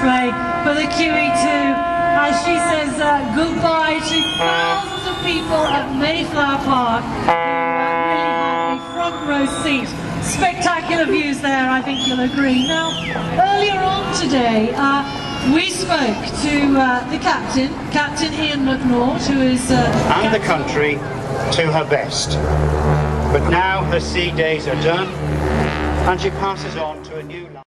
display for the QE2 as she says goodbye to thousands of people at Mayflower Park who really had a front row seat. Spectacular views there, I think you'll agree. Now, earlier on today, we spoke to the Captain Ian McNaught, who is... and the country to her best. But now her sea days are done, and she passes on to a new life.